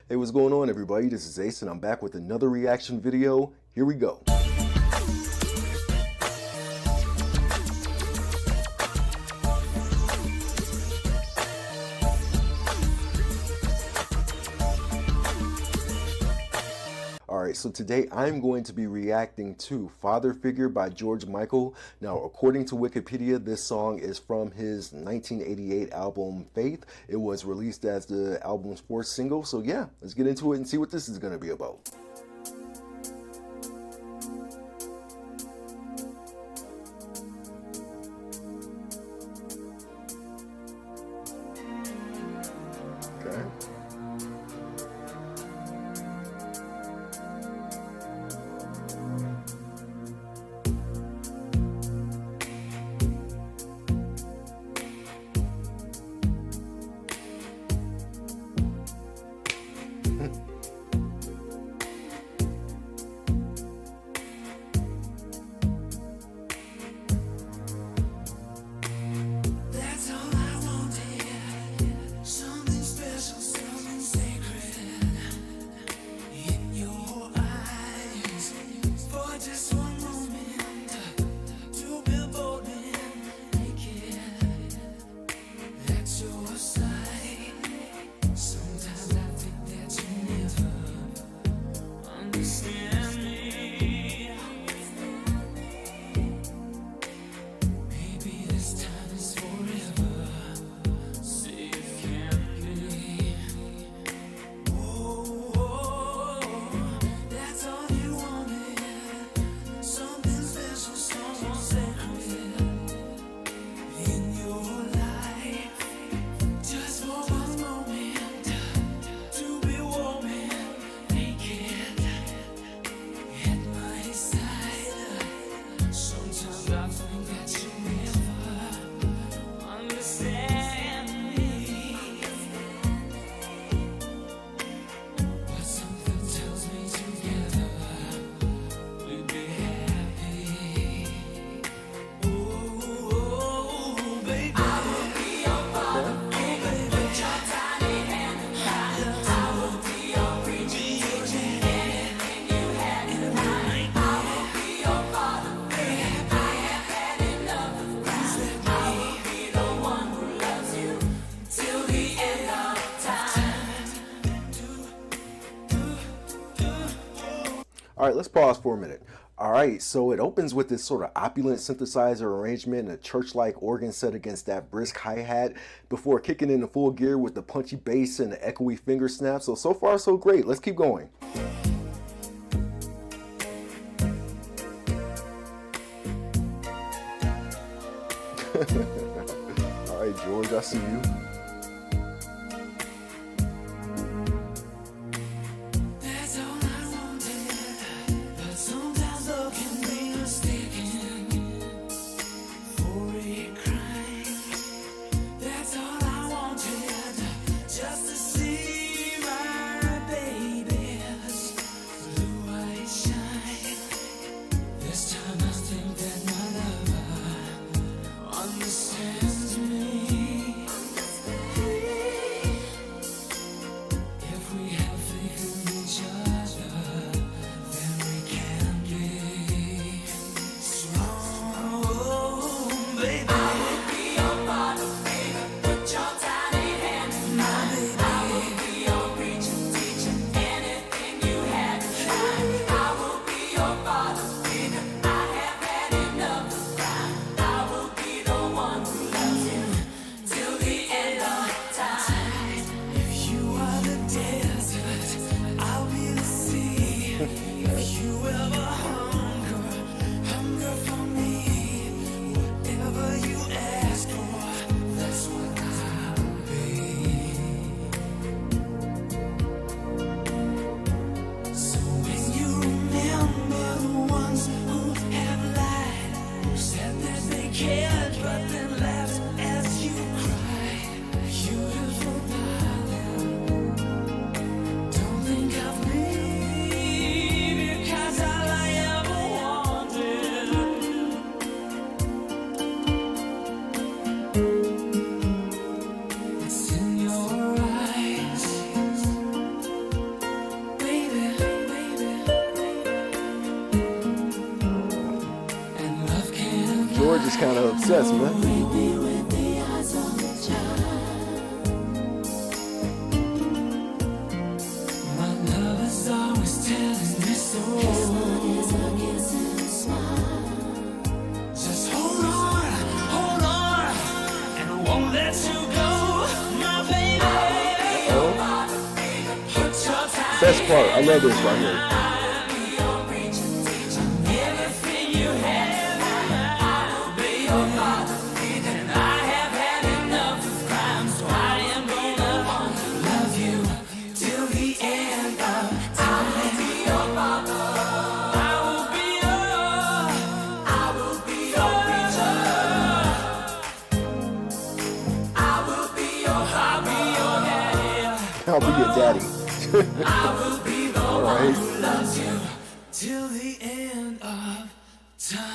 Hey, what's going on, everybody? This is Ace, and I'm back with another reaction video. Here we go. Alright, so today I'm going to be reacting to Father Figure by George Michael. Now, according to Wikipedia, this song is from his 1988 album Faith. It was released as the album's fourth single. So yeah, let's get into it and see what this is going to be about. Okay. All right, let's pause for a minute. All right, so it opens with this sort of opulent synthesizer arrangement and a church-like organ set against that brisk hi-hat before kicking into full gear with the punchy bass and the echoey finger snaps. So far, so great. Let's keep going. All right, George, I see you. George is kind of obsessed, man. Best part, I love this right here. I'll be your daddy. I will be the All one right. who loves you till the end of time.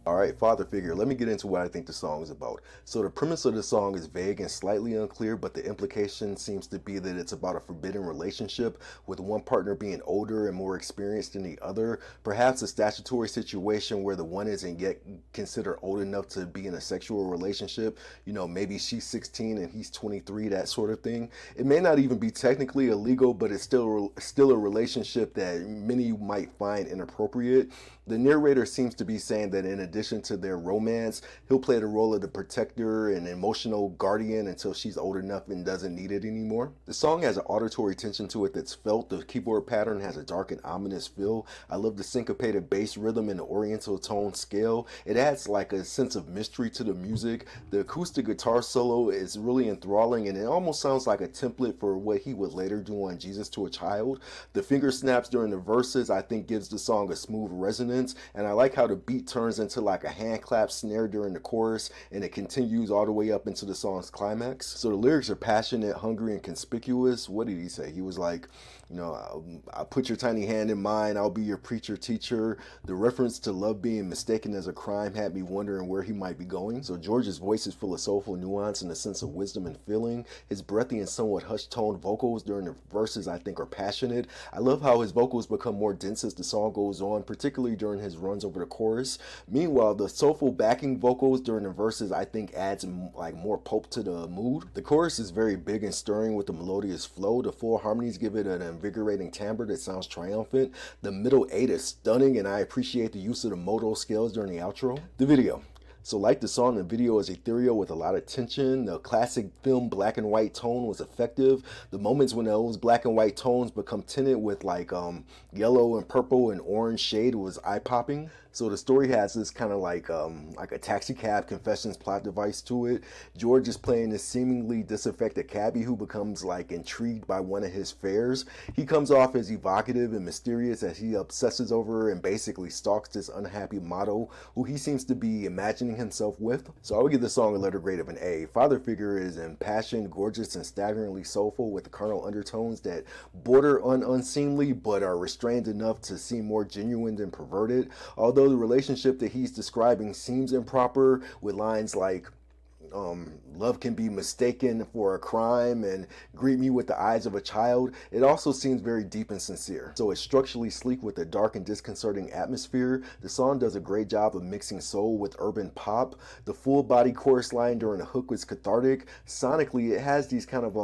All right, father figure. Let me get into what I think the song is about. So the premise of the song is vague and slightly unclear, but the implication seems to be that it's about a forbidden relationship with one partner being older and more experienced than the other. Perhaps a statutory situation where the one isn't yet considered old enough to be in a sexual relationship. You know, maybe she's 16 and he's 23, that sort of thing. It may not even be technically illegal, but it's still a relationship that many might find inappropriate. The narrator seems to be saying that in addition to their romance, he'll play the role of the protector and emotional guardian until she's old enough and doesn't need it anymore. The song has an auditory tension to it that's felt. The keyboard pattern has a dark and ominous feel. I love the syncopated bass rhythm and the oriental tone scale. It adds like a sense of mystery to the music. The acoustic guitar solo is really enthralling, and it almost sounds like a template for what he would later do on Jesus to a Child. The finger snaps during the verses I think gives the song a smooth resonance, and I like how the beat turns into like a hand clap snare during the chorus, and it continues all the way up into the song's climax. So the lyrics are passionate, hungry, and conspicuous. What did he say? He was like, you know, I put your tiny hand in mine, I'll be your preacher teacher. The reference to love being mistaken as a crime had me wondering where he might be going. So George's voice is full of soulful nuance and a sense of wisdom and feeling. His breathy and somewhat hushed-toned vocals during the verses I think are passionate. I love how his vocals become more dense as the song goes on, particularly during his runs over the chorus. Meanwhile, the soulful backing vocals during the verses I think adds like more pulp to the mood. The chorus is very big and stirring with the melodious flow. The full harmonies give it an invigorating timbre that sounds triumphant. The middle eight is stunning, and I appreciate the use of the modal scales during the outro. The video. So like the song, the video is ethereal with a lot of tension. The classic film black and white tone was effective. The moments when those black and white tones become tinted with like yellow and purple and orange shade was eye-popping. So the story has this kind of like a taxi cab confessions plot device to it. George is playing this seemingly disaffected cabbie who becomes like intrigued by one of his fares. He comes off as evocative and mysterious as he obsesses over and basically stalks this unhappy model who he seems to be imagining himself with. So I would give the song a letter grade of an A. Father figure is impassioned, gorgeous, and staggeringly soulful with the carnal undertones that border on unseemly but are restrained enough to seem more genuine than perverted. Although the relationship that he's describing seems improper, with lines like love can be mistaken for a crime and greet me with the eyes of a child, it also seems very deep and sincere. So it's structurally sleek with a dark and disconcerting atmosphere. The song does a great job of mixing soul with urban pop. The full body chorus line during the hook was cathartic. Sonically, it has these kind of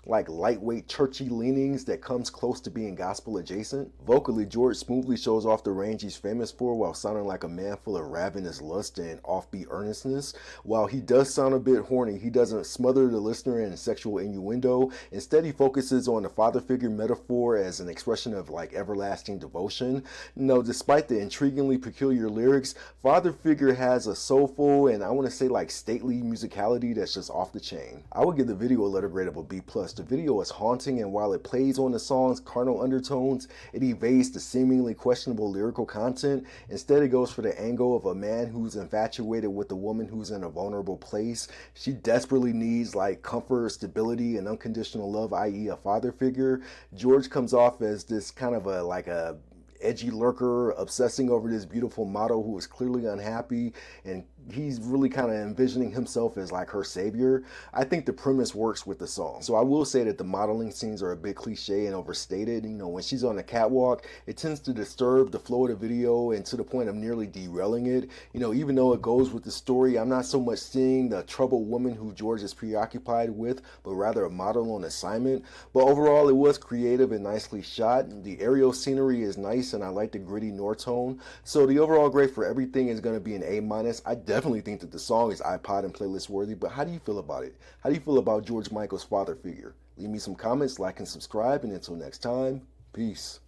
like lightweight churchy leanings that comes close to being gospel adjacent. Vocally, George smoothly shows off the range he's famous for while sounding like a man full of ravenous lust and offbeat earnestness. While he does sound a bit horny, he doesn't smother the listener in sexual innuendo. Instead, he focuses on the father figure metaphor as an expression of like everlasting devotion. No, despite the intriguingly peculiar lyrics, father figure has a soulful and I want to say like stately musicality that's just off the chain. I would give the video a letter grade of a B+. The video is haunting, and while it plays on the song's carnal undertones, it evades the seemingly questionable lyrical content. Instead, it goes for the angle of a man who's infatuated with a woman who's in a vulnerable place. She desperately needs like comfort, stability, and unconditional love, i.e. a father figure. George comes off as this kind of a edgy lurker obsessing over this beautiful model who is clearly unhappy and he's really kind of envisioning himself as like her savior. I think the premise works with the song. So I will say that the modeling scenes are a bit cliche and overstated. You know, when she's on the catwalk, it tends to disturb the flow of the video and to the point of nearly derailing it. You know, even though it goes with the story, I'm not so much seeing the troubled woman who George is preoccupied with, but rather a model on assignment. But overall, it was creative and nicely shot. The aerial scenery is nice, and I like the gritty Nortone. So the overall grade for everything is going to be an A minus. I definitely think that the song is iPod and playlist worthy, but how do you feel about it? How do you feel about George Michael's father figure? Leave me some comments, like and subscribe, and until next time, peace.